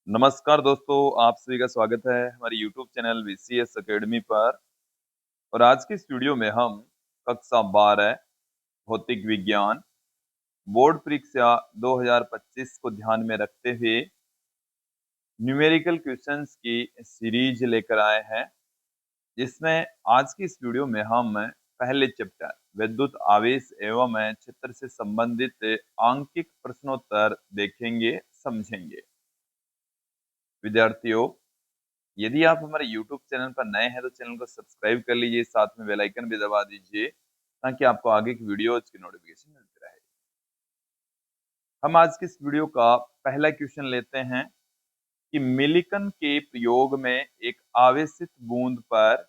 नमस्कार दोस्तों, आप सभी का स्वागत है हमारे YouTube चैनल VCS एकेडमी पर। और आज की इस वीडियो में हम कक्षा 12 भौतिक विज्ञान बोर्ड परीक्षा 2025 को ध्यान में रखते हुए न्यूमेरिकल क्वेश्चंस की सीरीज लेकर आए हैं, जिसमें आज की इस वीडियो में हम पहले चैप्टर विद्युत आवेश एवं क्षेत्र से संबंधित आंकिक प्रश्नोत्तर देखेंगे, समझेंगे। विद्यार्थियों, यदि आप हमारे YouTube चैनल पर नए हैं तो चैनल को सब्सक्राइब कर लीजिए, साथ में बेल आइकन भी दबा दीजिए ताकि आपको आगे की वीडियोज की नोटिफिकेशन मिलती रहे। हम आज की इस वीडियो का पहला क्वेश्चन लेते हैं कि मिलिकन के प्रयोग में एक आवेशित बूंद पर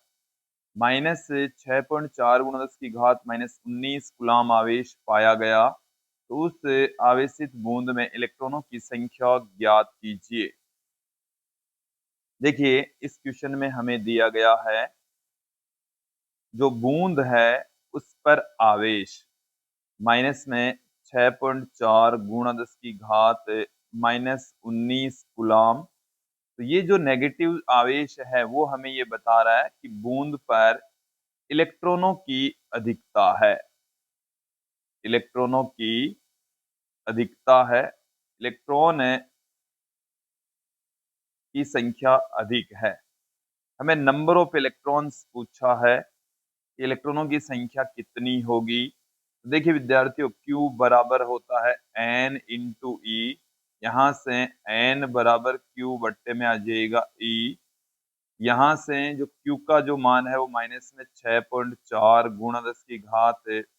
-6.4 × 10⁻⁻19 कूलाम आवेश पाया गया, तो उस आवेशित बूंद में इलेक्ट्रॉनों की संख्या ज्ञात कीजिए। देखिए, इस क्वेश्चन में हमें दिया गया है जो बूंद है उस पर आवेश माइनस में 6.4 × 10⁻⁻19 कूलाम। तो ये जो नेगेटिव आवेश है वो हमें ये बता रहा है कि बूंद पर इलेक्ट्रॉनों की अधिकता है। इलेक्ट्रॉनों की अधिकता है, इलेक्ट्रॉन की संख्या अधिक है। हमें नंबर ऑफ इलेक्ट्रॉन्स पूछा है, इलेक्ट्रॉनों की संख्या कितनी होगी। देखिए विद्यार्थियों, Q बराबर होता है N इंटू ई। यहाँ से N बराबर Q बट्टे में आ जाएगा E। यहाँ से जो Q का जो मान है वो माइनस में 6.4 ×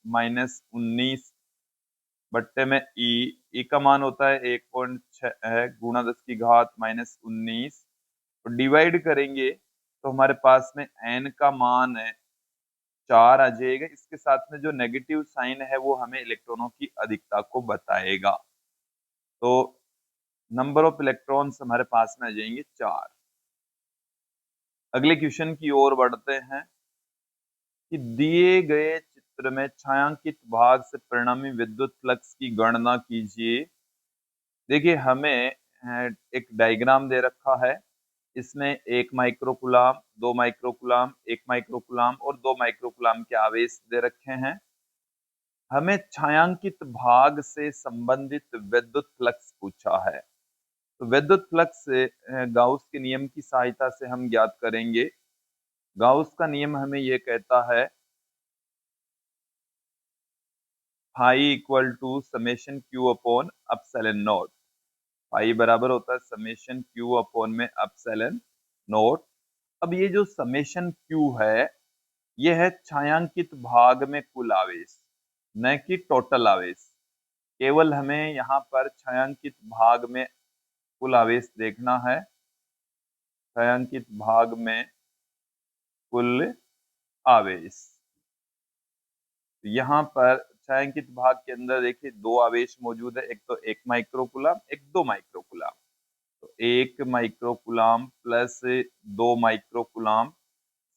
10⁻⁻19 बट्टे में E का मान होता है 1.6 × 10⁻⁻19। तो डिवाइड करेंगे तो हमारे पास में N का मान है 4 आ जाएगा। इसके साथ में जो नेगेटिव साइन है वो हमें इलेक्ट्रॉनों की अधिकता को बताएगा। तो नंबर ऑफ इलेक्ट्रॉन्स हमारे पास में आ जाएंगे 4। अगले क्वेश्चन की ओर बढ़ते हैं कि दिए गए चित्र में छायांकित भाग से परिणामी विद्युत फ्लक्स की गणना कीजिए। देखिए, हमें एक डायग्राम दे रखा है। इसमें 1 माइक्रोकूलाम, 2 माइक्रोकूलाम, 1 माइक्रोकूलाम और 2 माइक्रोकूलाम के आवेश दे रखे हैं। हमें छायांकित भाग से संबंधित विद्युत फ्लक्स पूछा है। तो विद्युत फ्लक्स गाउस के नियम की सहायता से हम ज्ञात करेंगे। गाउस का नियम हमें यह कहता है phi equal to summation q upon epsilon naught. Phi बराबर होता है समेशन क्यू अपॉन में एप्सिलॉन नॉट। अब ये जो समेशन क्यू है यह है छायांकित भाग में कुल आवेश, न कि टोटल आवेश। केवल हमें यहाँ पर छायांकित भाग में कुल आवेश देखना है। छायांकित भाग में कुल आवेश, यहाँ पर छायांकित भाग के अंदर देखिए 2 आवेश मौजूद है, एक तो 1 माइक्रोकूलाम, एक 2 माइक्रोकूलाम। तो 1 माइक्रोकूलाम प्लस 2 माइक्रोकूलाम,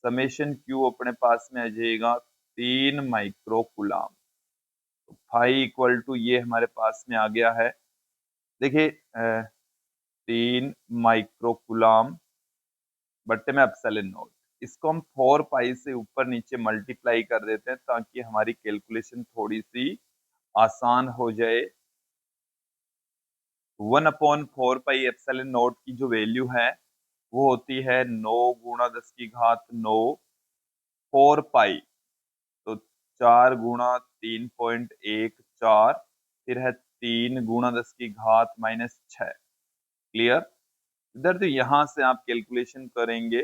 समेशन क्यू अपने पास में आ जाएगा 3 माइक्रोकूलाम। तो फाई इक्वल टू ये हमारे पास में आ गया है। देखिए 3 माइक्रोकूलाम बट्टे में एप्सिलॉन नॉट। इसको हम 4 पाई से ऊपर नीचे मल्टीप्लाई कर देते हैं ताकि हमारी कैलकुलेशन थोड़ी सी आसान हो जाए। 1/4 पाई एप्सिलॉन नॉट की जो वैल्यू है वो होती है 9 × 10⁻9 4 पाई। तो 4 × 3.14, फिर है 3 × 10⁻⁻6। क्लियर? इधर तो यहां से आप कैलकुलेशन करेंगे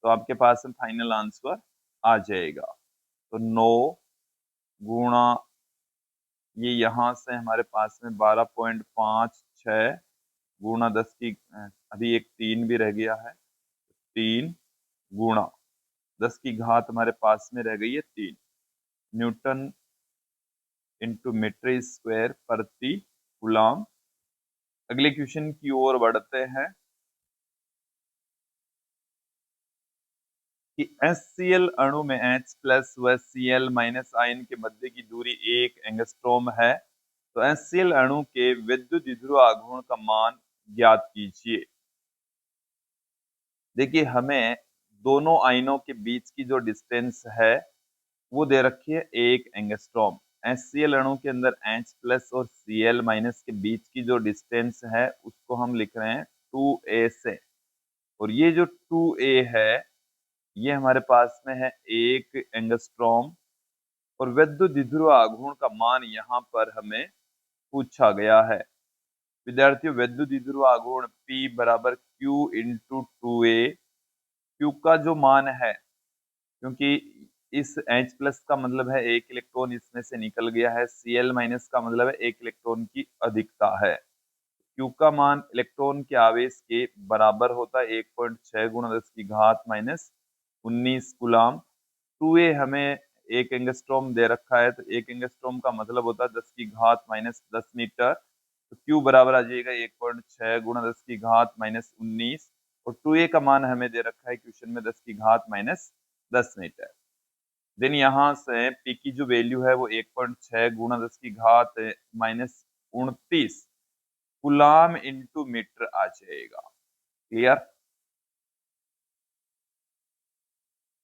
तो आपके पास में फाइनल आंसर आ जाएगा। तो 9 गुणा ये यहां से हमारे पास में 12.56 गुणा 10 की अभी एक 3 भी रह गया है। 3 गुणा 10 की घात हमारे पास में रह गई है 3 न्यूटन इंटू मीटर स्क्वायर प्रति कूलाम। अगले क्वेश्चन की ओर बढ़ते हैं कि HCl अणु में H प्लस व Cl माइनस आयन के मध्य की दूरी 1 एंगस्ट्रॉम है। तो HCl अणु के विद्युत द्विध्रुव आघूर्ण का मान ज्ञात कीजिए। देखिए हमें दोनों आयनों के बीच की जो डिस्टेंस है वो दे रखी है 1 एंगस्ट्रॉम। HCl अणु के अंदर H प्लस और Cl माइनस के बीच की जो डिस्टेंस है उसको हम लिख रहे हैं 2a से। और ये जो 2a है ये हमारे पास में है 1 एंगस्ट्रॉम। और विद्युत द्विध्रुव आघूर्ण का मान यहाँ पर हमें पूछा गया है। विद्यार्थियों विद्युत द्विध्रुव आघूर्ण P बराबर Q इंटू 2a। Q का जो मान है, क्योंकि इस H प्लस का मतलब है 1 इलेक्ट्रॉन इसमें से निकल गया है, Cl माइनस का मतलब है 1 इलेक्ट्रॉन की अधिकता है। Q का मान इलेक्ट्रॉन के आवेश के बराबर होता है 1.6 गुणा 10 की घात माइनस 19 गुलाम। 2a हमें 1 एंगस्ट्रॉम दे रखा है, तो 1 एंगस्ट्रॉम का मतलब होता है 10 की घात माइनस 10 मीटर। तो Q बराबर आ जाएगा 1.6 गुणा 10 की घात माइनस 19। और 2a का मान हमें दे रखा है क्वेश्चन में 10 की घात माइनस 10 मीटर। देन यहाँ से P की जो वैल्यू है वो 1.6 गुणा 10 की घात माइनस 29 गुलाम इंटू मीटर आ जाएगा। क्लियर।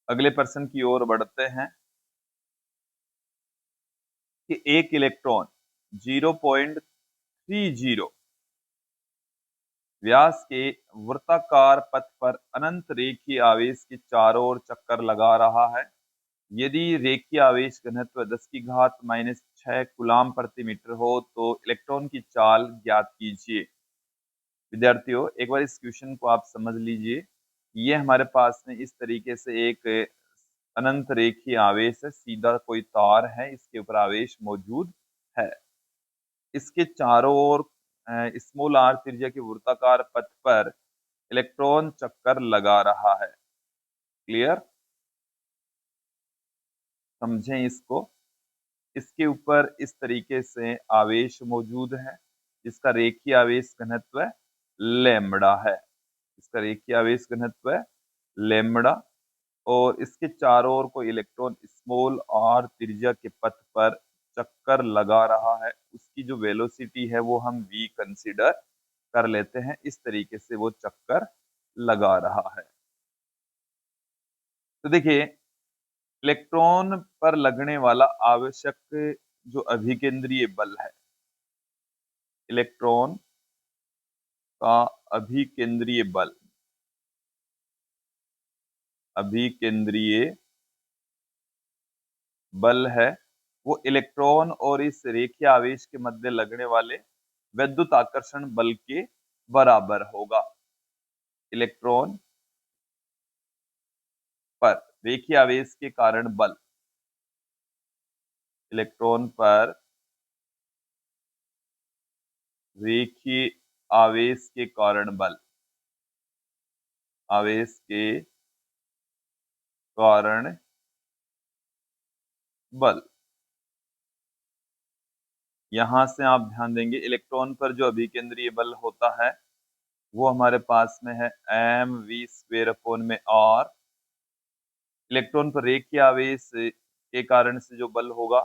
अगले प्रश्न की ओर बढ़ते हैं कि एक इलेक्ट्रॉन 0.30 व्यास के वृत्ताकार पथ पर अनंत रेखीय आवेश के चारों ओर चक्कर लगा रहा है। यदि रेखीय आवेश घनत्व 10 की घात माइनस 6 गुलाम प्रति मीटर हो तो इलेक्ट्रॉन की चाल ज्ञात कीजिए। विद्यार्थियों एक बार इस क्वेश्चन को आप समझ लीजिए। ये हमारे पास में इस तरीके से एक अनंत रेखीय आवेश है, सीधा कोई तार है, इसके ऊपर आवेश मौजूद है। इसके चारों ओर स्मॉल आर त्रिज्या के वृत्ताकार पथ पर इलेक्ट्रॉन चक्कर लगा रहा है। क्लियर। समझें इसको। इसके ऊपर इस तरीके से आवेश मौजूद है, इसका रेखीय आवेश घनत्व लैम्बडा है। इसका रेखीय आवेश घनत्व लैम्बडा। और इसके चारों ओर को इलेक्ट्रॉन स्मॉल आर त्रिज्या के पथ पर चक्कर लगा रहा है। उसकी जो वेलोसिटी है वो हम v कंसीडर कर लेते हैं। इस तरीके से वो चक्कर लगा रहा है। तो देखिए इलेक्ट्रॉन पर लगने वाला आवश्यक जो अभिकेंद्रीय बल है, इलेक्ट्रॉन का अभिकेंद्रीय बल, अभिकेंद्रीय बल है वो इलेक्ट्रॉन और इस रेखीय आवेश के मध्य लगने वाले विद्युत आकर्षण बल के बराबर होगा। इलेक्ट्रॉन पर रेखीय आवेश के कारण बल, इलेक्ट्रॉन पर रेखीय आवेश के कारण बल, आवेश के कारण बल। यहां से आप ध्यान देंगे इलेक्ट्रॉन पर जो अभिकेंद्रीय बल होता है वो हमारे पास में है mv²/r। इलेक्ट्रॉन पर रेखीय आवेश के कारण से जो बल होगा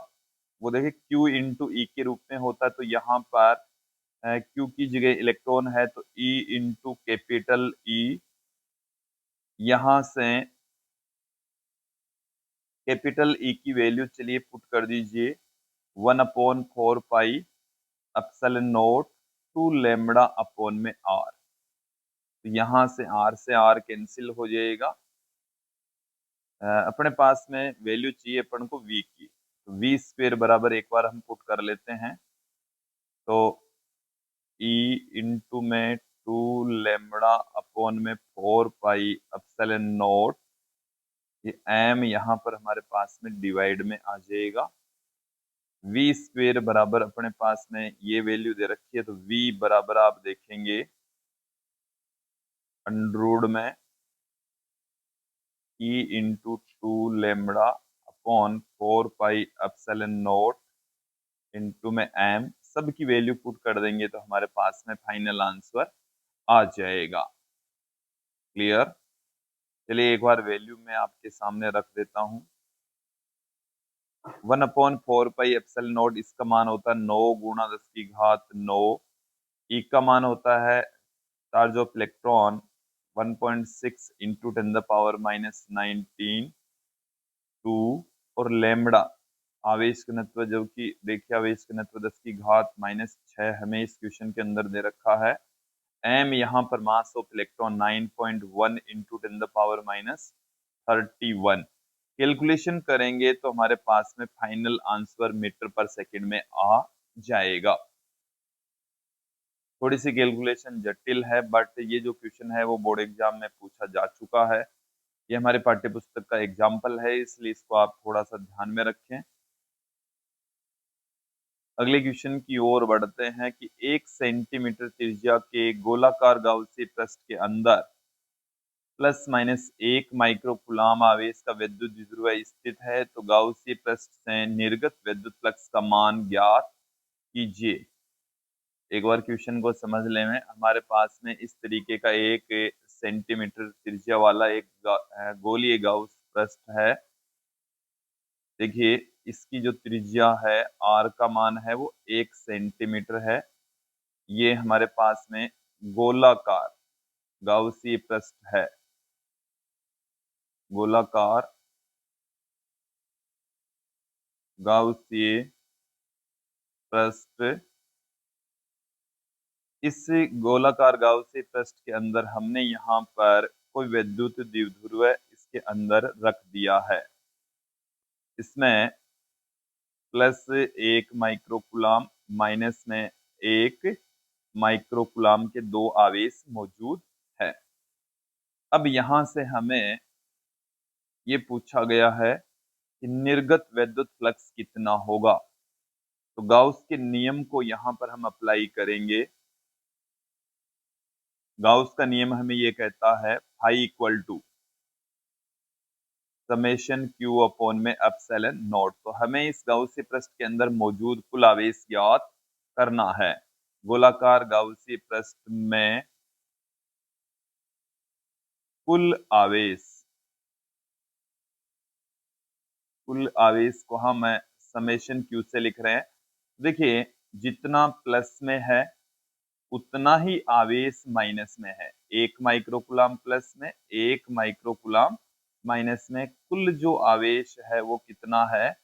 वो देखिए Q इंटू ई के रूप में होता है। तो यहाँ पर Q की जगह इलेक्ट्रॉन है तो E इंटू कैपिटल ई। यहां से कैपिटल ई की वैल्यू चलिए पुट कर दीजिए 1/4 pi epsilon not 2 lambda upon में r। तो यहाँ से r कैंसिल हो जाएगा। अपने पास में वैल्यू चाहिए अपन को v की, तो v² बराबर एक बार हम पुट कर लेते हैं। तो e इंटू में 2 लैम्बडा अपॉन में 4 पाई एप्सिलॉन नॉट, ये m यहाँ पर हमारे पास में डिवाइड में आ जाएगा। v² बराबर अपने पास में ये वैल्यू दे रखी है, तो v बराबर आप देखेंगे अंडर में e into 2 lambda upon 4 pi epsilon not into में m, सब की वैल्यू पुट कर देंगे तो हमारे पास में फाइनल आंसर आ जाएगा। क्लियर। चलिए एक बार वैल्यू मैं आपके सामने रख देता हूं। 1/4 पाई एप्सिलॉन नॉट, इसका मान होता है 9 गुणा 10 की घात 9। ई का मान होता है चार्ज ऑफ इलेक्ट्रॉन 1.6 इंटू 10⁻⁻19 2 और लेमड़ा आवेश घनत्व, जो कि देखिए आवेश घनत्व 10 की घात -6 हमें इस क्वेश्चन के अंदर दे रखा है। m यहाँ पर mass of electron 9.1 into 10⁻31। Calculation करेंगे तो हमारे पास में फाइनल आंसर मीटर पर सेकंड में आ जाएगा। थोड़ी सी कैलकुलेशन जटिल है, बट ये जो क्वेश्चन है वो बोर्ड एग्जाम में पूछा जा चुका है। ये हमारे पाठ्य पुस्तक का एग्जाम्पल है, इसलिए इसको आप थोड़ा सा ध्यान में रखें। अगले क्वेश्चन की ओर बढ़ते हैं कि 1 सेंटीमीटर त्रिज्या के गोलाकार गाउसी पृष्ठ के अंदर ±1 माइक्रोकूलाम आवेश का विद्युत द्विध्रुव स्थित है, तो गाउसी पृष्ठ से निर्गत विद्युत फ्लक्स का मान ज्ञात कीजिए। एक बार क्वेश्चन को समझ लें। हमारे पास में इस तरीके का 1 सेंटीमीटर त्रिज्या वाला एक गोलीय गाउस पृष्ठ है। देखिए इसकी जो त्रिज्या है r का मान है वो 1 सेंटीमीटर है। ये हमारे पास में गोलाकार गाउसी पृष्ठ है। गोलाकार गाउसीय पृष्ठ। इस गोलाकार गाउसी पृष्ठ के अंदर हमने यहाँ पर कोई विद्युत द्विध्रुव इसके अंदर रख दिया है। इसमें +1 माइक्रोकूलाम माइनस में 1 माइक्रोकूलाम के 2 आवेश मौजूद है। अब यहां से हमें ये पूछा गया है कि निर्गत विद्युत फ्लक्स कितना होगा। तो गाउस के नियम को यहां पर हम अप्लाई करेंगे। गाउस का नियम हमें ये कहता है phi equal to summation q upon में एप्सिलॉन नॉट। तो हमें इस गाउसी पृष्ठ के अंदर मौजूद कुल आवेश ज्ञात करना है। गोलाकार गाउसी पृष्ठ में कुल आवेश को हम समेशन क्यू से लिख रहे हैं। देखिए जितना प्लस में है उतना ही आवेश माइनस में है। 1 माइक्रोकूलाम प्लस में, 1 माइक्रोकूलाम माइनस में, कुल जो आवेश है वो कितना है,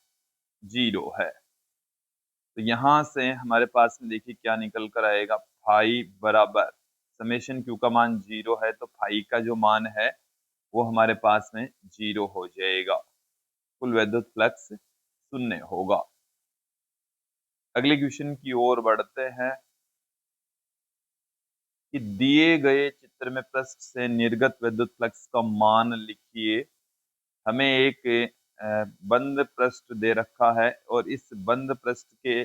0 है। तो यहां से हमारे पास में देखिए क्या निकल कर आएगा, फाई बराबर समेशन क्यू का मान 0 है तो फाई का जो मान है वो हमारे पास में 0 हो जाएगा। कुल विद्युत फ्लक्स 0 होगा। अगले क्वेश्चन की ओर बढ़ते हैं कि दिए गए चित्र में पृष्ठ से निर्गत विद्युत फ्लक्स का मान लिखिए। हमें एक बंद पृष्ठ दे रखा है और इस बंद पृष्ठ के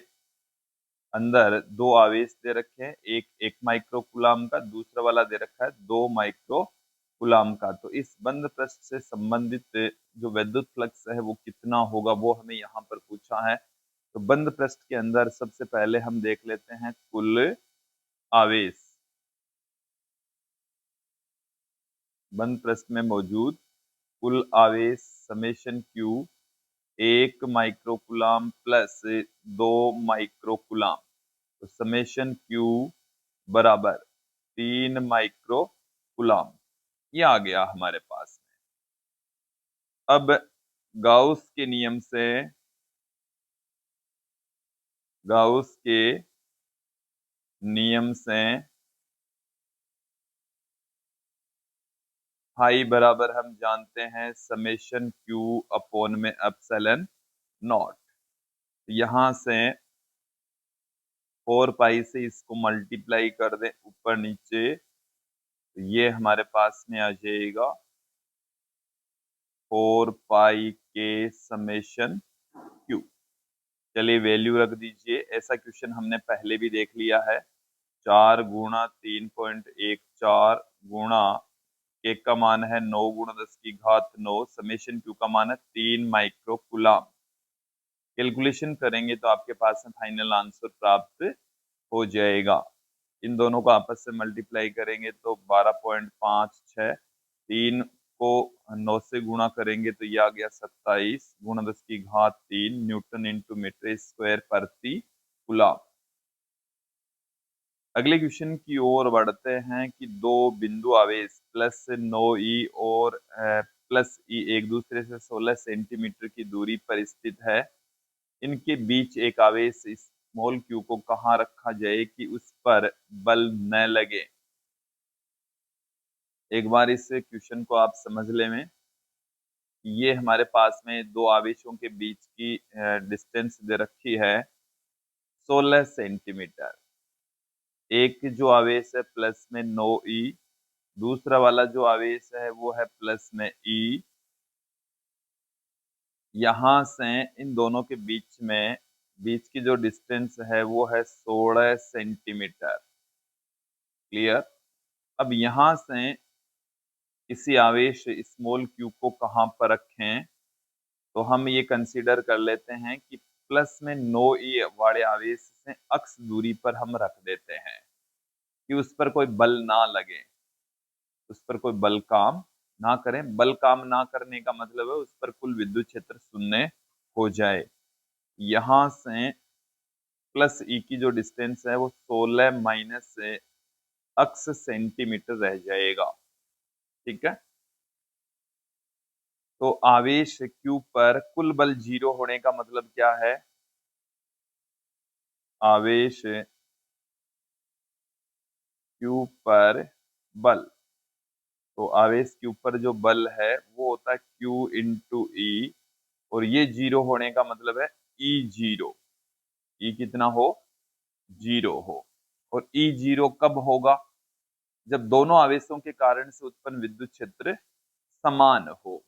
अंदर 2 आवेश दे रखे हैं, एक 1 माइक्रोकूलाम का, दूसरा वाला दे रखा है 2 माइक्रोकूलाम का। तो इस बंद पृष्ठ से संबंधित जो विद्युत फ्लक्स है वो कितना होगा वो हमें यहाँ पर पूछा है। तो बंद पृष्ठ के अंदर सबसे पहले हम देख लेते हैं कुल आवेश। बंद पृष्ठ में मौजूद कुल आवेश समेशन क्यू 1 माइक्रोकूलाम प्लस 2 माइक्रोकूलाम, तो समेशन क्यू बराबर 3 माइक्रोकूलाम। ये आ गया हमारे पास में। अब गाउस के नियम से, गाउस के नियम से फाई बराबर हम जानते हैं समेशन क्यू अपॉन में एप्सिलॉन नॉट। यहां से 4 पाई से इसको मल्टीप्लाई कर दें ऊपर नीचे, तो ये हमारे पास में आ जाएगा 4 पाई के समेशन क्यू। चलिए वैल्यू रख दीजिए। ऐसा क्वेश्चन हमने पहले भी देख लिया है। 4 गुणा 3.14 गुणा के का मान है 9 गुणा 10 की घात 9, समेशन क्यू का मान है 3 माइक्रोकूलाम। कैलकुलेशन करेंगे तो आपके पास में फाइनल आंसर प्राप्त हो जाएगा। इन दोनों को आपस से मल्टीप्लाई करेंगे तो 12.56, 3 को 9 से गुणा करेंगे तो ये आ गया 27 गुणा 10 की घात 3 न्यूटन इंटू मीटर स्क्वायर प्रति कूलम। अगले क्वेश्चन की ओर बढ़ते हैं कि 2 बिंदु आवेश प्लस 9e और प्लस e एक दूसरे से 16 सेंटीमीटर की दूरी पर स्थित है। इनके बीच एक आवेश स्मॉल q को कहाँ रखा जाए कि उस पर बल न लगे। एक बार इस क्वेश्चन को आप समझ ले में, ये हमारे पास में दो आवेशों के बीच की डिस्टेंस दे रखी है 16 सेंटीमीटर। एक जो आवेश है प्लस में 9e, दूसरा वाला जो आवेश है वो है प्लस में e। यहां से इन दोनों के बीच की जो डिस्टेंस है वो है 16 सेंटीमीटर। क्लियर। अब यहां से किसी आवेश स्मॉल q को कहां पर रखें, तो हम ये कंसीडर कर लेते हैं कि प्लस में 9e वाले आवेश से अक्स दूरी पर हम रख देते हैं कि उस पर कोई बल ना लगे, उस पर कोई बल काम ना करें। बल काम ना करने का मतलब है उस पर कुल विद्युत क्षेत्र शून्य हो जाए। यहां से प्लस ई की जो डिस्टेंस है वो 16 माइनस अक्स सेंटीमीटर रह जाएगा। ठीक है। तो आवेश Q पर कुल बल 0 होने का मतलब क्या है? आवेश Q पर बल, तो आवेश Q पर जो बल है वो होता है Q इंटू ई, और ये 0 होने का मतलब है E0। E कितना हो? 0 हो। और E0 कब होगा? जब दोनों आवेशों के कारण से उत्पन्न विद्युत क्षेत्र समान हो।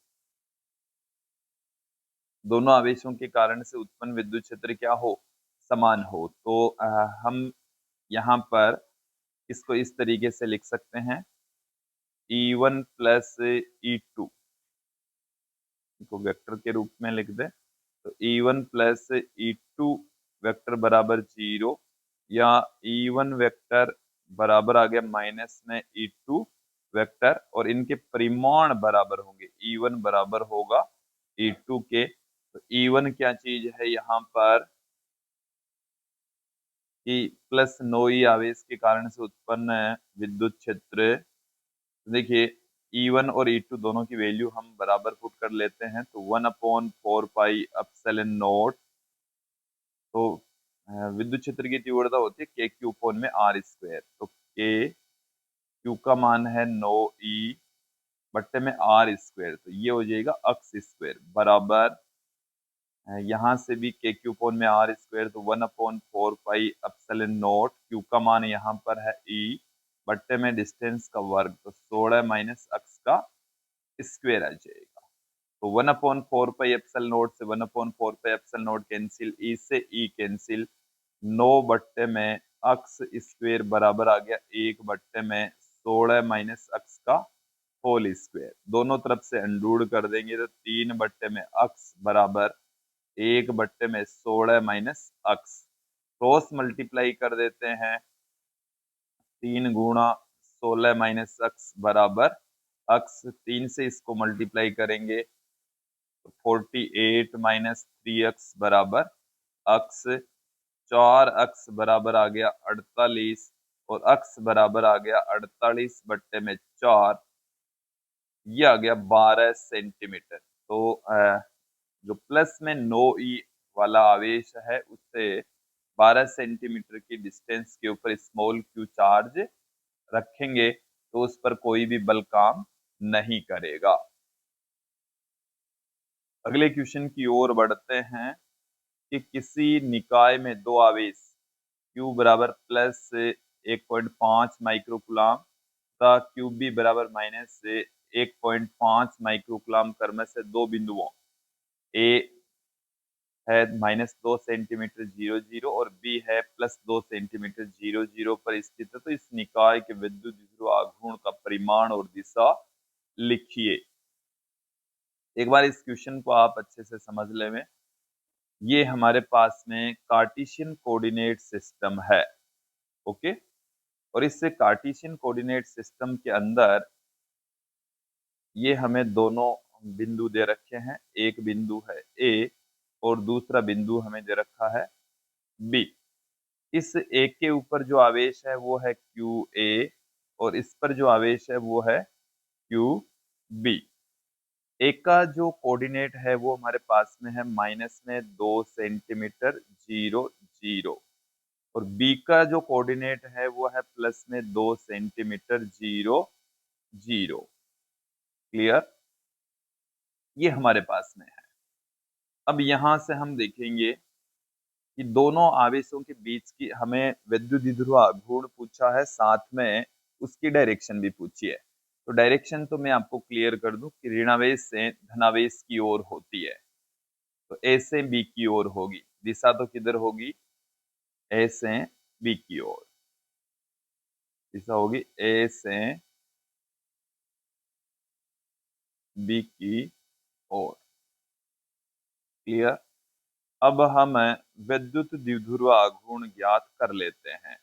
दोनों आवेशों के कारण से उत्पन्न विद्युत क्षेत्र क्या हो? समान हो। तो हम यहाँ पर इसको इस तरीके से लिख सकते हैं, E1 प्लस E2 को वेक्टर के रूप में लिख दे, तो E1 प्लस E2 वेक्टर बराबर 0, या E1 वेक्टर बराबर आ गया माइनस में E2 वेक्टर, और इनके परिमाण बराबर होंगे। E1 बराबर होगा E2 के। तो E1 क्या चीज है यहाँ पर कि प्लस 9e आवेश के कारण से उत्पन्न विद्युत क्षेत्र। देखिए E1 और E2 दोनों की वैल्यू हम बराबर पुट कर लेते हैं, तो 1/4 पाई एप्सिलॉन नॉट। तो विद्युत क्षेत्र की तीव्रता होती है के क्यू अपॉन में आर स्क्वायर। तो के क्यू का मान है 9e बट्टे में आर स्क्वायर, तो ये हो जाएगा अक्स स्क्वायर बराबर, यहाँ से भी के क्यू अपॉन में आर स्क्वायर, तो 1/4 पाई एप्सिलॉन नॉट। क्यू का मान यहाँ पर है ई बट्टे में डिस्टेंस का वर्ग, तो 16 माइनस अक्स का स्क्वायर आ जाएगा। तो 1/4 पाई एप्सिलॉन नॉट से 1/4 पाई एप्सिलॉन नॉट कैंसिल, ई से ई कैंसिल, 9 बट्टे में अक्स स्क्वायर बराबर आ गया 1 बट्टे में 16 माइनस अक्स का होल स्क्वायर। दोनों तरफ से अंडूड कर देंगे तो 3 बट्टे में अक्स बराबर 1 बट्टे में 16 माइनस अक्स। क्रॉस मल्टीप्लाई कर देते हैं, 3 गुणा 16 माइनस अक्स बराबर अक्स, 3 से इसको मल्टीप्लाई करेंगे तो 48 माइनस 3x बराबर अक्स, 4 अक्स बराबर आ गया 48, और अक्स बराबर आ गया 48 बट्टे में 4, ये आ गया 12 सेंटीमीटर। तो जो प्लस में 9e वाला आवेश है उससे 12 सेंटीमीटर की डिस्टेंस के ऊपर स्मॉल q चार्ज रखेंगे तो उस पर कोई भी बल काम नहीं करेगा। अगले क्वेश्चन की ओर बढ़ते हैं कि किसी निकाय में दो आवेश Q बराबर प्लस 1.5 माइक्रोकुलाम तथा QB बराबर माइनस 1.5 माइक्रोकुलाम क्रम से दो बिंदुओं A है -2 सेंटीमीटर 00 और B है +2 सेंटीमीटर 00 पर स्थित है, तो इस निकाय के विद्युत ध्रुव आघूर्ण का परिमाण और दिशा लिखिए। एक बार इस क्वेश्चन को आप अच्छे से समझ लें। ये हमारे पास में कार्टेशियन कोऑर्डिनेट सिस्टम है। ओके। और इससे कार्टेशियन कोऑर्डिनेट सिस्टम के अंदर ये हमें दोनों बिंदु दे रखे हैं, एक बिंदु है ए और दूसरा बिंदु हमें दे रखा है बी। इस एक के ऊपर जो आवेश है वो है क्यू ए और इस पर जो आवेश है वो है क्यू बी। ए का जो कोऑर्डिनेट है वो हमारे पास में है माइनस में 2 सेंटीमीटर 0 0, और बी का जो कोऑर्डिनेट है वो है प्लस में 2 सेंटीमीटर 0 0। क्लियर, ये हमारे पास में है। अब यहां से हम देखेंगे कि दोनों आवेशों के बीच की हमें विद्युत द्विध्रुव आघूर्ण पूछा है, साथ में उसकी डायरेक्शन भी पूछी है। तो डायरेक्शन तो मैं आपको क्लियर कर दूं कि ऋणावेश से धनावेश की ओर होती है, तो ए से बी की ओर होगी। दिशा तो किधर होगी, ए से बी की ओर। दिशा होगी ए से बी की ओर। क्लियर। अब हम विद्युत द्विध्रुव आघूर्ण ज्ञात कर लेते हैं।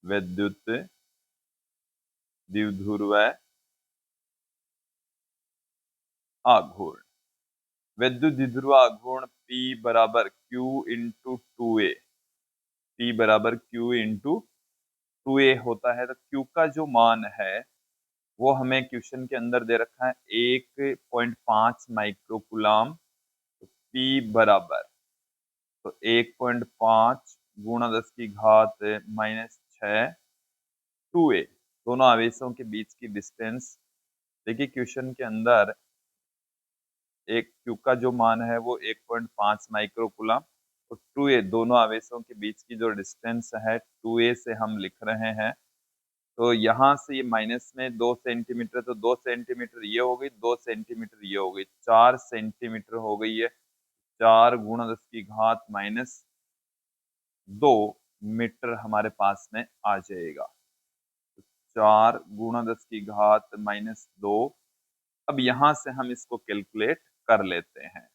विद्युत द्विध्रुव आघूर्ण, विद्युत द्विध्रुव आघूर्ण P बराबर Q इंटू 2A, P बराबर Q इंटू 2A होता है। तो Q का जो मान है वो हमें क्वेश्चन के अंदर दे रखा है 1.5 माइक्रोकूलम। तो P बराबर, तो 1.5 गुणा 10 की घात -6 2A, दोनों आवेशों के बीच की डिस्टेंस। देखिए क्वेश्चन के अंदर एक Q का जो मान है वो 1.5 माइक्रोकूलम, और 2A दोनों आवेशों के बीच की जो डिस्टेंस है 2A से हम लिख रहे हैं। तो यहाँ से ये माइनस में 2 सेंटीमीटर, तो 2 सेंटीमीटर ये हो गई, 2 सेंटीमीटर ये हो गई, 4 सेंटीमीटर हो गई है। 4 गुणा 10 की घात -2 मीटर हमारे पास में आ जाएगा। 4 गुणा 10 की घात -2। अब यहां से हम इसको कैलकुलेट कर लेते हैं।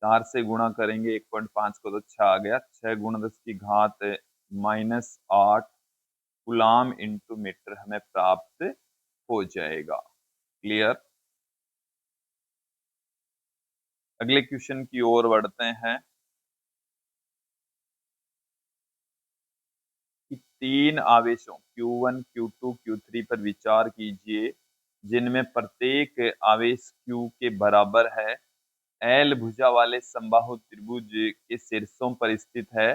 4 से गुणा करेंगे 1.5 को तो 6 आ गया, 6 गुणा 10 की घात -8 कूलम इंटू मीटर हमें प्राप्त हो जाएगा। क्लियर। अगले क्वेश्चन की ओर बढ़ते हैं कि 3 आवेशों Q1, Q2, Q3 पर विचार कीजिए, जिनमें प्रत्येक आवेश Q के बराबर है, L भुजा वाले समबाहु त्रिभुज के शीर्षों पर स्थित है।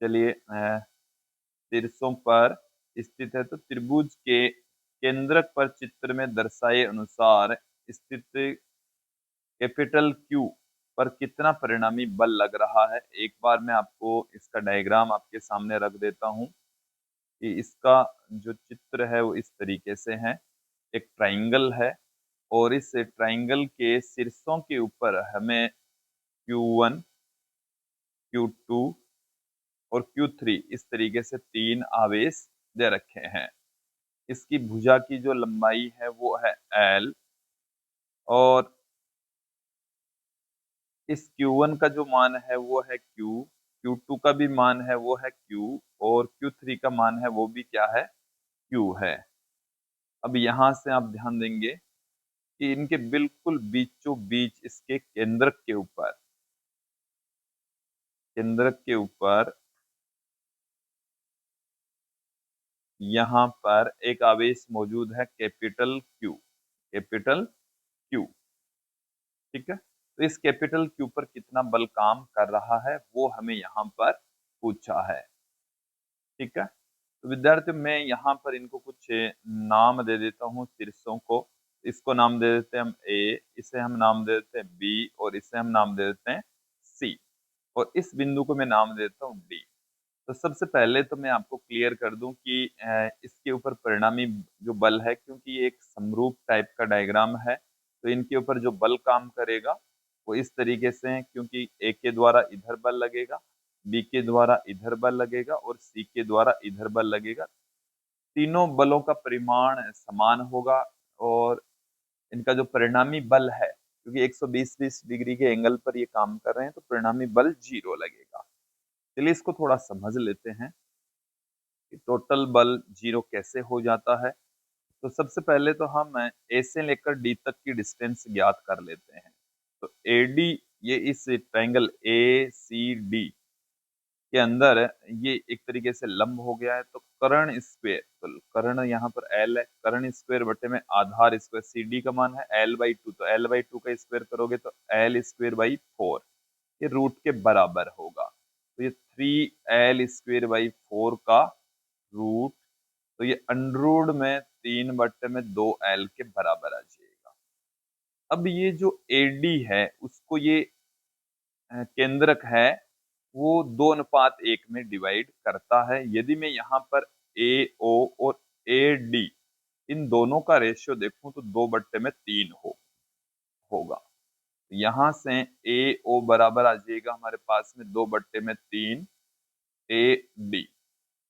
चलिए शीर्षों पर स्थित है, तो त्रिभुज के केंद्रक पर चित्र में दर्शाए अनुसार स्थित कैपिटल Q पर कितना परिणामी बल लग रहा है। एक बार मैं आपको इसका डायग्राम आपके सामने रख देता हूं कि इसका जो चित्र है वो इस तरीके से है। एक ट्राइंगल है, और इस ट्राइंगल के शीर्षों के ऊपर हमें Q1, Q2 और Q3 इस तरीके से 3 आवेश दे रखे हैं। इसकी भुजा की जो लंबाई है वो है L, और इस Q1 का जो मान है वो है Q, Q2 का भी मान है वो है Q, और Q3 का मान है वो भी क्या है, Q है। अब यहां से आप ध्यान देंगे कि इनके बिल्कुल बीचों बीच इसके केंद्रक के ऊपर यहाँ पर एक आवेश मौजूद है कैपिटल Q, कैपिटल Q। ठीक है, तो इस कैपिटल Q पर कितना बल काम कर रहा है वो हमें यहाँ पर पूछा है। ठीक है, तो विद्यार्थी मैं यहाँ पर इनको कुछ नाम दे देता हूँ शीर्षों को। इसको नाम दे देते हैं हम A, इसे हम नाम दे देते हैं B, और इसे हम नाम दे देते हैं C, और इस बिंदु को मैं नाम देता हूँ D। तो सबसे पहले तो मैं आपको क्लियर कर दूं कि इसके ऊपर परिणामी जो बल है, क्योंकि ये एक समरूप टाइप का डायग्राम है, तो इनके ऊपर जो बल काम करेगा वो इस तरीके से है, क्योंकि ए के द्वारा इधर बल लगेगा, बी के द्वारा इधर बल लगेगा, और सी के द्वारा इधर बल लगेगा। तीनों बलों का परिमाण समान होगा, और इनका जो परिणामी बल है, क्योंकि 120 डिग्री के एंगल पर ये काम कर रहे हैं, तो परिणामी बल 0 लगेगा। चलिए इसको थोड़ा समझ लेते हैं कि टोटल बल 0 कैसे हो जाता है। तो सबसे पहले तो हम ए से लेकर डी तक की डिस्टेंस ज्ञात कर लेते हैं। तो एडी ये इस ट्रायंगल ए सी डी के अंदर ये एक तरीके से लंब हो गया है, तो कर्ण स्क्वायर, तो कर्ण यहाँ पर एल है, कर्ण स्क्वायर बटे में आधार स्क्वायर, सी डी का मान है L/2, तो L/2 का स्क्वायर करोगे तो L²/4, ये रूट के बराबर होगा। तो ये 3L²/4 का रूट, तो ये अंडररूट में 3/2L के बराबर आ जाएगा। अब ये जो AD है उसको ये केंद्रक है वो 2:1 में डिवाइड करता है। यदि मैं यहाँ पर AO और AD इन दोनों का रेशियो देखूं तो 2/3 होगा। यहां से AO बराबर आ जाएगा हमारे पास में 2/3 AD,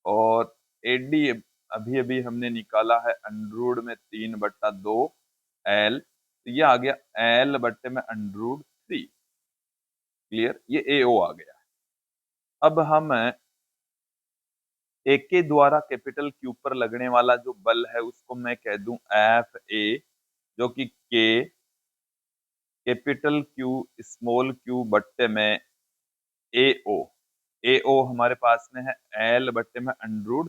और AD अभी अभी हमने निकाला है अंडररूट में 3/2L, तो ये आ गया L/√3। क्लियर, ये AO आ गया। अब हम एक के द्वारा कैपिटल क्यू पर लगने वाला जो बल है उसको मैं कह दूं FA, जो कि K capital Q small Q बट्टे में AO, AO हमारे पास में है L/√3,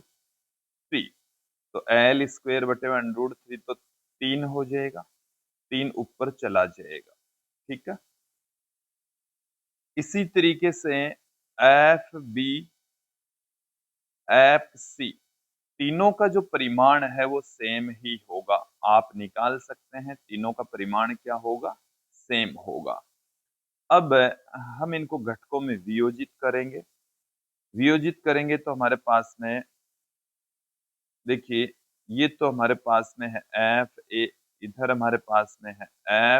तो L²/√3 तो 3 हो जाएगा, 3 ऊपर चला जाएगा। ठीक है, इसी तरीके से FB FC तीनों का जो परिमाण है वो सेम ही होगा। आप निकाल सकते हैं तीनों का परिमाण क्या होगा, सेम होगा। अब हम इनको घटकों में वियोजित करेंगे। वियोजित करेंगे तो हमारे पास में देखिए, ये तो हमारे पास में है FA, इधर हमारे पास में है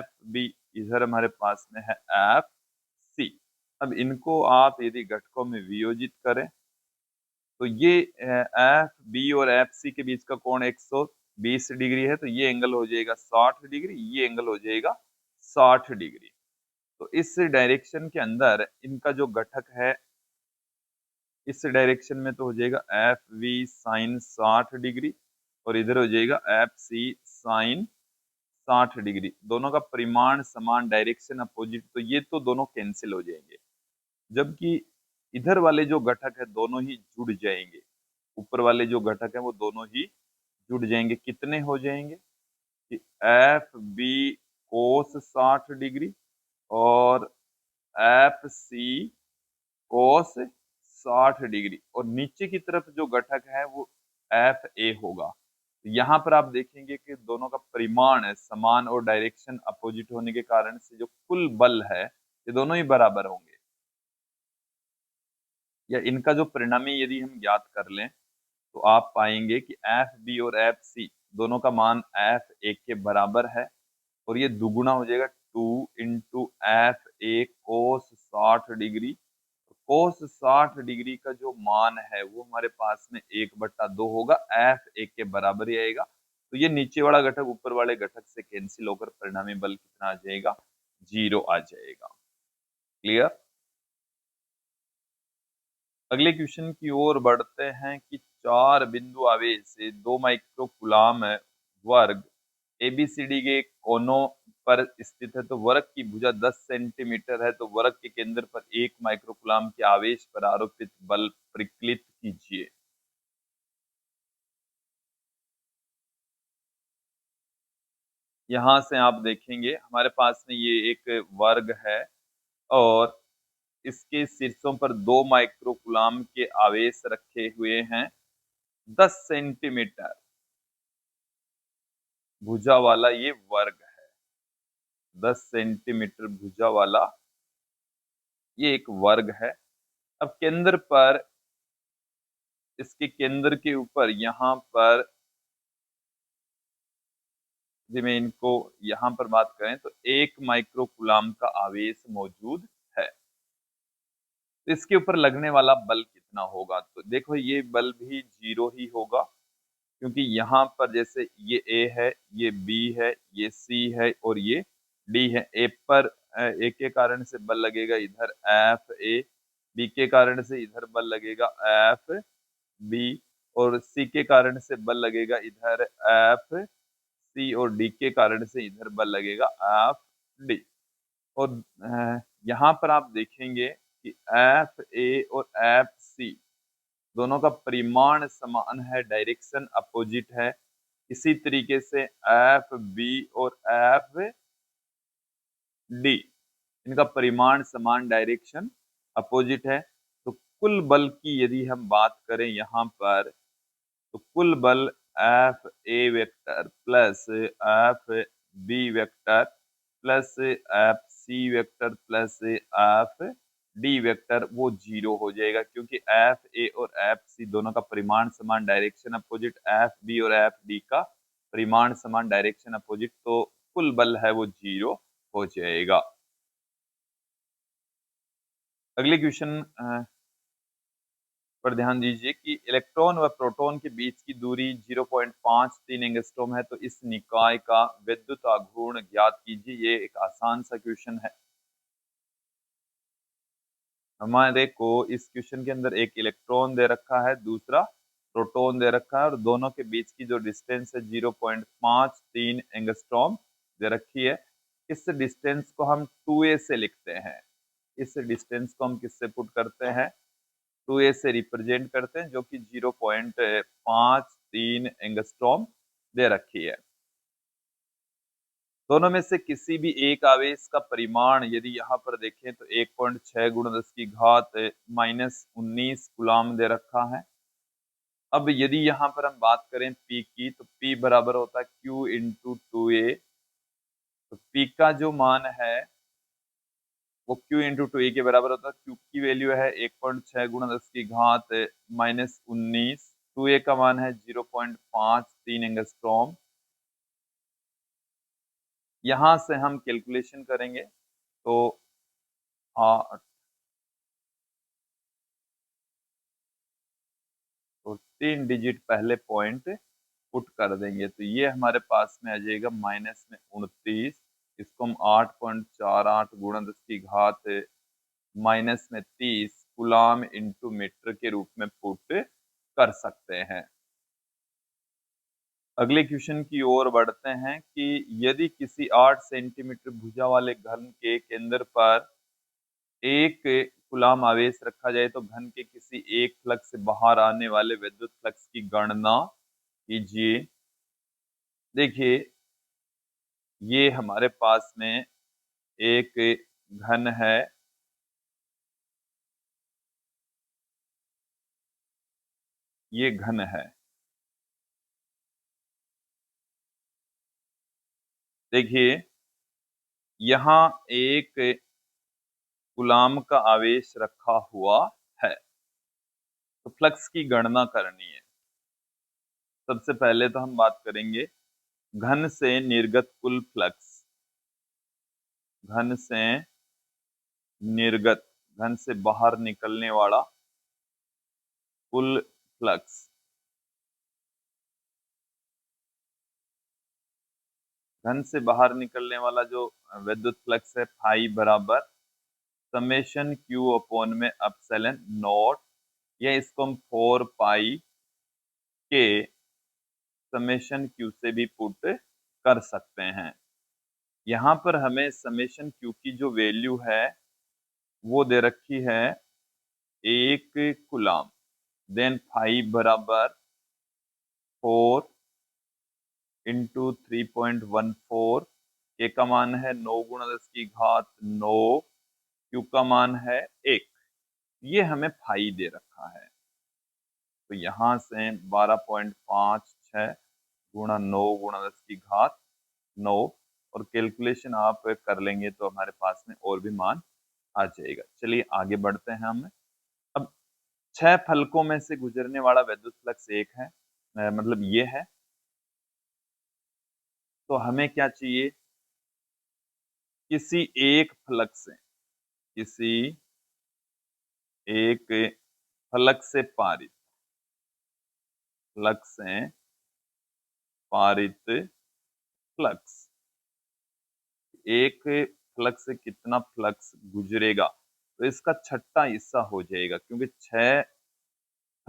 FB, इधर हमारे पास में है FC। अब इनको आप यदि घटकों में वियोजित करें तो ये FB और FC के बीच का कोण 120 डिग्री है, तो ये एंगल हो जाएगा 60 डिग्री, ये एंगल हो जाएगा 60 डिग्री। तो इस डायरेक्शन के अंदर इनका जो घटक है इस डायरेक्शन में तो हो जाएगा FV साइन 60 डिग्री, और इधर हो जाएगा FC साइन 60 डिग्री। दोनों का परिमाण समान, डायरेक्शन अपोजिट, तो ये तो दोनों कैंसिल हो जाएंगे, जबकि इधर वाले जो घटक है दोनों ही जुड़ जाएंगे। ऊपर वाले जो घटक है वो दोनों ही जुड़ जाएंगे। कितने हो जाएंगे कि FB कोस 60 डिग्री और FC कोस 60 डिग्री, और नीचे की तरफ जो घटक है वो FA होगा। यहाँ पर आप देखेंगे कि दोनों का परिमाण है समान, और डायरेक्शन अपोजिट होने के कारण से जो कुल बल है ये दोनों ही बराबर होंगे। या इनका जो परिणामी यदि हम ज्ञात कर लें तो आप पाएंगे कि FB और FC दोनों का मान FA के बराबर है, और ये दुगुना हो जाएगा 2 × FA कोस 60 डिग्री। कोस 60 डिग्री का जो मान है वो हमारे पास में 1/2 होगा, FA के बराबर ही आएगा। तो ये नीचे वाला घटक ऊपर वाले घटक से कैंसिल होकर परिणामी बल कितना आ जाएगा, 0 आ जाएगा। क्लियर। अगले क्वेश्चन की ओर बढ़ते हैं कि 4 बिंदु आवेश से 2 माइक्रोकुलाम वर्ग ABCD के कोनों पर स्थित है, तो वर्ग की भुजा 10 सेंटीमीटर है, तो वर्ग के केंद्र पर 1 माइक्रोकुलाम के आवेश पर आरोपित बल परिकलित कीजिए। यहां से आप देखेंगे हमारे पास में ये एक वर्ग है, और इसके शीर्षों पर 2 माइक्रोकुलाम के आवेश रखे हुए हैं। 10 सेंटीमीटर भुजा वाला ये वर्ग है, 10 सेंटीमीटर भुजा वाला ये एक वर्ग है। अब केंद्र पर, इसके केंद्र के ऊपर यहाँ पर यदि मैं इनको यहाँ पर बात करें तो 1 माइक्रोकुलाम का आवेश मौजूद है, तो इसके ऊपर लगने वाला बल कितना होगा। तो देखो ये बल भी 0 ही होगा, क्योंकि यहाँ पर जैसे ये A है, ये B है, ये C है और ये D है। A पर A के कारण से बल लगेगा इधर FA, B के कारण से इधर बल लगेगा FB, और C के कारण से बल लगेगा इधर FC, और D के कारण से इधर बल लगेगा FD। और यहाँ पर आप देखेंगे कि एफ ए और एफ सी दोनों का परिमाण समान है, डायरेक्शन अपोजिट है। इसी तरीके से एफ बी और एफ डी, इनका परिमाण समान, डायरेक्शन अपोजिट है। तो कुल बल की यदि हम बात करें यहाँ पर, तो कुल बल F A vector plus F B vector plus F C vector plus F D vector वो 0 हो जाएगा, क्योंकि एफ ए और एफ सी दोनों का परिमाण समान, डायरेक्शन अपोजिट। एफ बी और एफ डी का परिमाण समान, डायरेक्शन अपोजिट, तो कुल बल है वो 0 हो जाएगा। अगले क्वेश्चन पर ध्यान दीजिए कि इलेक्ट्रॉन व प्रोटॉन के बीच की दूरी 0.53 एंगस्ट्रॉम है, तो इस निकाय का विद्युत आघूर्ण ज्ञात कीजिए। ये एक आसान सा क्वेश्चन है। हमारे को इस क्वेश्चन के अंदर एक इलेक्ट्रॉन दे रखा है, दूसरा प्रोटॉन दे रखा है, और दोनों के बीच की जो डिस्टेंस है 0.53 एंगस्ट्रॉम दे रखी है। इस डिस्टेंस को हम 2a से लिखते हैं। इस डिस्टेंस को हम किससे पुट करते हैं? 2a से रिप्रेजेंट करते हैं, जो कि 0.53 एंगस्ट्रॉम दे रखी है। दोनों में से किसी भी एक आवेश का परिमाण यदि यहाँ पर देखें तो 1.6 गुणा 10 की घात -19 कूलाम दे रखा है। अब यदि यहाँ पर हम बात करें P की, तो P बराबर होता है Q इंटू 2a। तो P का जो मान है वो Q इंटू 2a के बराबर होता है। Q की वैल्यू है 1.6 गुणा 10 की घात -19। 2a का मान है 0.53 एंगस्ट्रॉम। यहां से हम कैलकुलेशन करेंगे तो 8 और 3 डिजिट पहले पॉइंट पुट कर देंगे, तो ये हमारे पास में आ जाएगा -29। इसको हम 8.48 गुणा 10 की घात -30 कूलाम इंटू मीटर के रूप में पुट कर सकते हैं। अगले क्वेश्चन की ओर बढ़ते हैं कि यदि किसी 8 सेंटीमीटर भुजा वाले घन के केंद्र पर 1 कूलाम आवेश रखा जाए, तो घन के किसी एक फ्लक्स से बाहर आने वाले विद्युत फ्लक्स की गणना कीजिए। देखिए, ये हमारे पास में एक घन है, ये घन है। देखिए, यहाँ एक गुलाम का आवेश रखा हुआ है, तो फ्लक्स की गणना करनी है। सबसे पहले तो हम बात करेंगे घन से निर्गत कुल फ्लक्स। घन से निर्गत, घन से बाहर निकलने वाला कुल फ्लक्स। घन से बाहर निकलने वाला जो विद्युत फ्लक्स है, फाई बराबर समेशन क्यू अपॉन में एप्सिलॉन नॉट, या इसको हम 4 पाई के समेशन क्यू से भी पुट कर सकते हैं। यहाँ पर हमें समेशन क्यू की जो वैल्यू है वो दे रखी है 1 कूलाम। देन फाइव बराबर 4 इंटू 3.14, के का मान है 9 गुणा 10 की घात 9, क्यू का मान है 1। ये हमें फाई दे रखा है, तो यहाँ से 12.56 गुणा 9 गुणा 10 की घात 9, और कैलकुलेशन आप कर लेंगे तो हमारे पास में और भी मान आ जाएगा। चलिए आगे बढ़ते हैं हम। अब 6 फलकों में से गुजरने वाला विद्युत फ्लक्स एक है, मतलब ये है। तो हमें क्या चाहिए? किसी एक फलक से, किसी एक फलक से पारित, फलक से पारित फ्लक्स, एक फ्लक्स से कितना फ्लक्स गुजरेगा, तो इसका छठा हिस्सा हो जाएगा, क्योंकि 6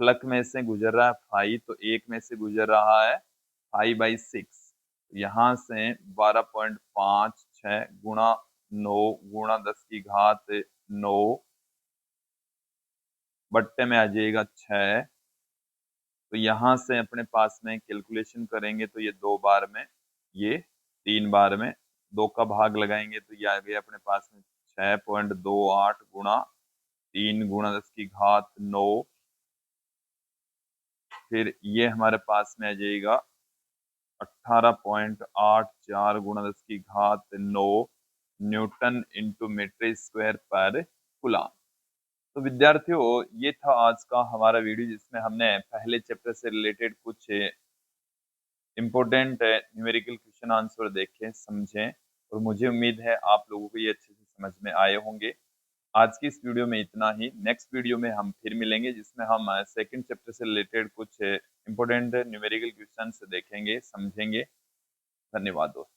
फ्लक में से गुजर रहा है फाइव, तो एक में से गुजर रहा है 5/6। यहाँ से 12.56 गुणा 9 गुणा 10 की घात 9 बट्टे में आ जाएगा 6। तो यहां से अपने पास में कैलकुलेशन करेंगे तो ये 2 बार में, ये 3 बार में, 2 का भाग लगाएंगे तो ये आ गया अपने पास में 6.28 गुणा 3 गुणा 10 की घात 9। फिर ये हमारे पास में आ जाएगा 18.84 गुणा 10 की घात 9 न्यूटन इंटू मीटर स्क्वायर पर कूलम। तो विद्यार्थियों, ये था आज का हमारा वीडियो जिसमें हमने पहले चैप्टर से रिलेटेड कुछ इंपॉर्टेंट न्यूमेरिकल क्वेश्चन आंसर देखें, समझें, और मुझे उम्मीद है आप लोगों को ये अच्छे से समझ में आए होंगे। आज की इस वीडियो में इतना ही। नेक्स्ट वीडियो में हम फिर मिलेंगे जिसमें हम सेकंड चैप्टर से रिलेटेड कुछ इंपॉर्टेंट न्यूमेरिकल क्वेश्चंस देखेंगे, समझेंगे। धन्यवाद दोस्तों।